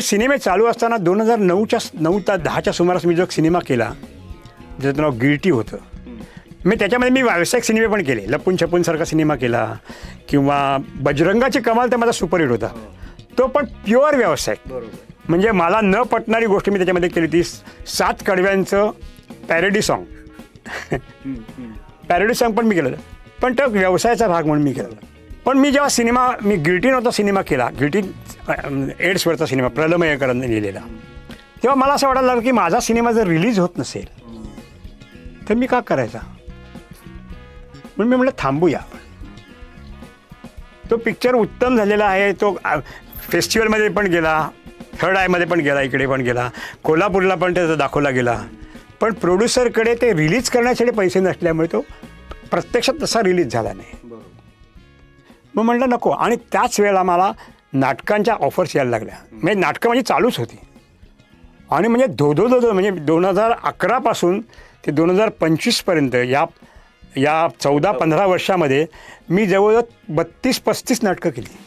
सिनेमे चालू असताना 2009-10च्या सुमारास मी जो सिनेमा केला ज्याचं नाव गिल्टी होतं, मी त्याच्यामध्ये मी व्यावसायिक सिनेमे पण केले. लपून छपूनसारखा सिनेमा केला किंवा बजरंगाची कमाल तर माझा सुपरहिट होता. तो पण प्युअर व्यावसायिक. म्हणजे मला न पटणारी गोष्ट मी त्याच्यामध्ये केली ती 7 कडव्यांचं पॅरोडी सॉन्ग. पॅरोडी सॉन्ग पण मी केलं, पण तो व्यवसायाचा भाग म्हणून मी केला. पण मी जेव्हा मी गिल्टी नव्हता सिनेमा केला, गिल्टी एड्सवरचा सिनेमा प्रलमयकरांनी लिहिलेला, तेव्हा मला असं वाटायला लागलं की माझा सिनेमा जर रिलीज होत नसेल तर मी का करायचा. म्हणून मी म्हटलं थांबूया. तो पिक्चर उत्तम झालेला आहे. तो फेस्टिवलमध्ये पण गेला, थर्ड आयमध्ये पण गेला, इकडे पण गेला, कोल्हापूरला पण त्याचा दाखवला गेला. पण प्रोड्युसरकडे ते रिलीज करण्यासाठी पैसे नसल्यामुळे तो प्रत्यक्षात तसा रिलीज झाला नाही. मग म्हटलं नको. आणि त्याच वेळेला मला नाटकांच्या ऑफर्स यायला लागल्या. म्हणजे नाटकं माझी चालूच होती. आणि म्हणजे म्हणजे 2011 पासून ते 2025पर्यंत या 14-15 वर्षामध्ये मी जवळजवळ 32-35 नाटकं केली.